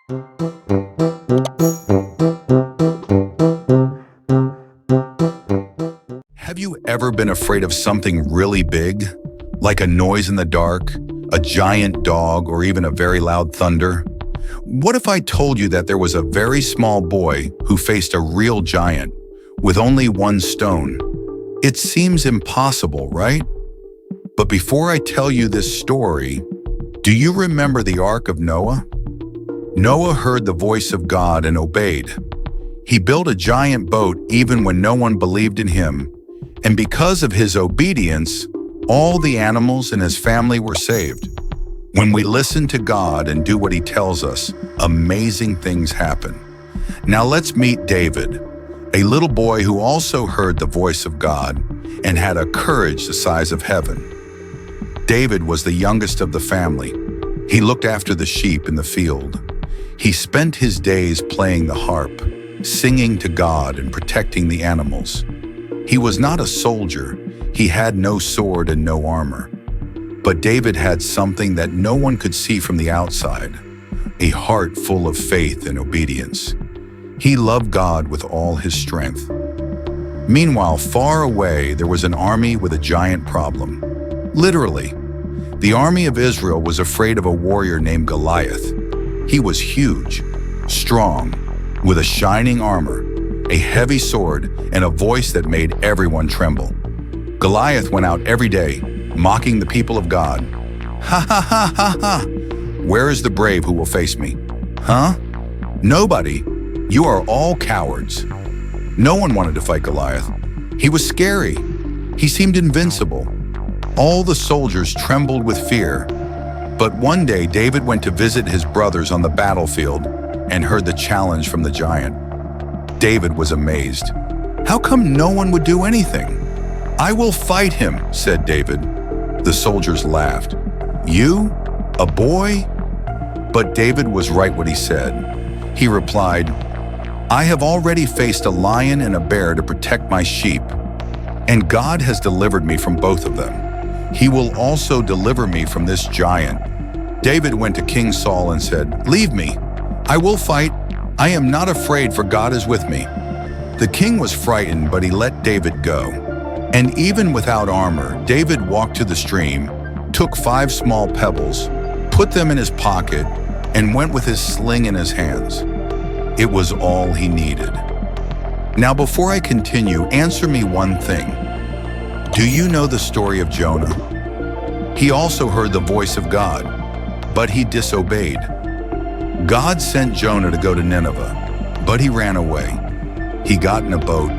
Have you ever been afraid of something really big? Like a noise in the dark, a giant dog, or even a very loud thunder? What if I told you that there was a very small boy who faced a real giant with only one stone? It seems impossible, right? But before I tell you this story, do you remember the Ark of Noah? Noah heard the voice of God and obeyed. He built a giant boat even when no one believed in him, and because of his obedience, all the animals in his family were saved. When we listen to God and do what he tells us, amazing things happen. Now let's meet David, a little boy who also heard the voice of God and had a courage the size of heaven. David was the youngest of the family. He looked after the sheep in the field. He spent his days playing the harp, singing to God and protecting the animals. He was not a soldier. He had no sword and no armor. But David had something that no one could see from the outside, a heart full of faith and obedience. He loved God with all his strength. Meanwhile, far away, there was an army with a giant problem. Literally, the army of Israel was afraid of a warrior named Goliath. He was huge, strong, with a shining armor, a heavy sword, and a voice that made everyone tremble. Goliath went out every day, mocking the people of God. Ha ha ha ha ha! Where is the brave who will face me? Huh? Nobody. You are all cowards. No one wanted to fight Goliath. He was scary. He seemed invincible. All the soldiers trembled with fear. But one day, David went to visit his brothers on the battlefield and heard the challenge from the giant. David was amazed. How come no one would do anything? I will fight him, said David. The soldiers laughed. You? A boy? But David was right what he said. He replied, I have already faced a lion and a bear to protect my sheep, and God has delivered me from both of them. He will also deliver me from this giant. David went to King Saul and said, Leave me. I will fight. I am not afraid, for God is with me. The king was frightened, but he let David go. And even without armor, David walked to the stream, took 5 small pebbles, put them in his pocket, and went with his sling in his hands. It was all he needed. Now, before I continue, answer me one thing. Do you know the story of Jonah? He also heard the voice of God, but he disobeyed. God sent Jonah to go to Nineveh, but he ran away. He got in a boat,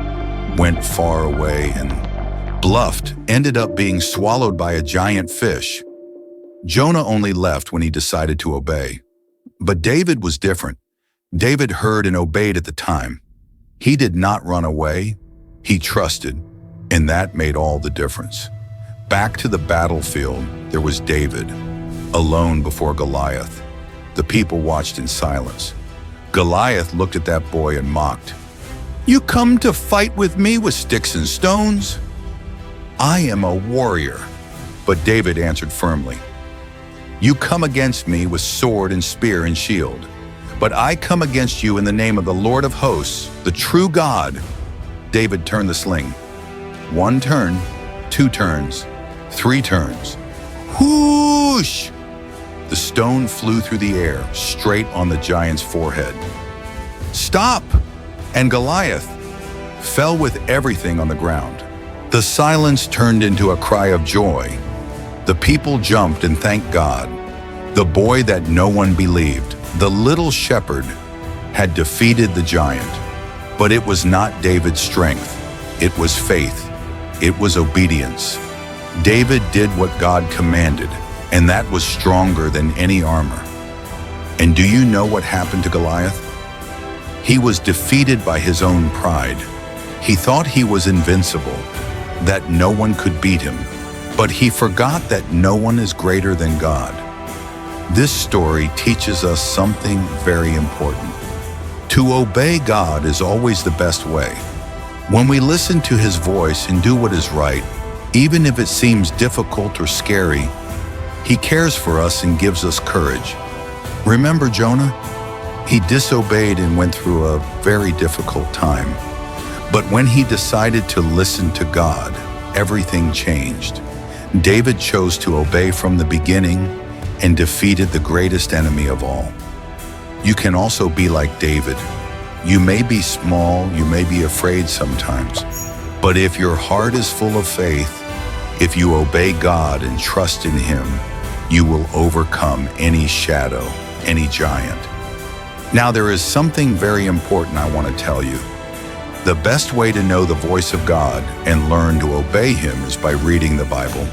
went far away, and bluffed, ended up being swallowed by a giant fish. Jonah only left when he decided to obey. But David was different. David heard and obeyed at the time. He did not run away. He trusted, and that made all the difference. Back to the battlefield, there was David, alone before Goliath. The people watched in silence. Goliath looked at that boy and mocked. You come to fight with me with sticks and stones? I am a warrior. But David answered firmly. You come against me with sword and spear and shield. But I come against you in the name of the Lord of hosts, the true God. David turned the sling. 1 turn, 2 turns, 3 turns. Whoosh! The stone flew through the air, straight on the giant's forehead. Stop! And Goliath fell with everything on the ground. The silence turned into a cry of joy. The people jumped and thanked God. The boy that no one believed, the little shepherd, had defeated the giant. But it was not David's strength. It was faith. It was obedience. David did what God commanded, and that was stronger than any armor. And do you know what happened to Goliath? He was defeated by his own pride. He thought he was invincible, that no one could beat him. But he forgot that no one is greater than God. This story teaches us something very important. To obey God is always the best way. When we listen to his voice and do what is right, even if it seems difficult or scary, he cares for us and gives us courage. Remember Jonah? He disobeyed and went through a very difficult time. But when he decided to listen to God, everything changed. David chose to obey from the beginning and defeated the greatest enemy of all. You can also be like David. You may be small, you may be afraid sometimes, but if your heart is full of faith, if you obey God and trust in Him, you will overcome any shadow, any giant. Now, there is something very important I want to tell you. The best way to know the voice of God and learn to obey Him is by reading the Bible.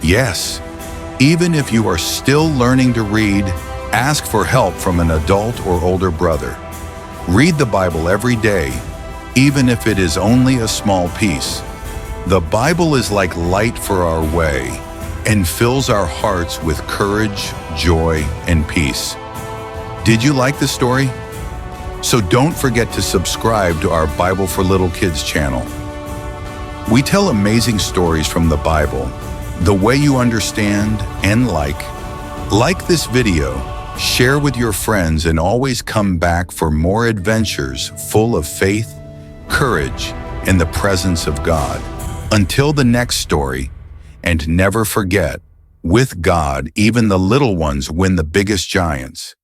Yes, even if you are still learning to read, ask for help from an adult or older brother. Read the Bible every day, even if it is only a small piece. The Bible is like light for our way and fills our hearts with courage, joy, and peace. Did you like the story? So don't forget to subscribe to our Bible for Little Kids channel. We tell amazing stories from the Bible, the way you understand and like. Like this video, share with your friends, and always come back for more adventures full of faith, courage, and the presence of God. Until the next story, and never forget, with God, even the little ones win the biggest giants.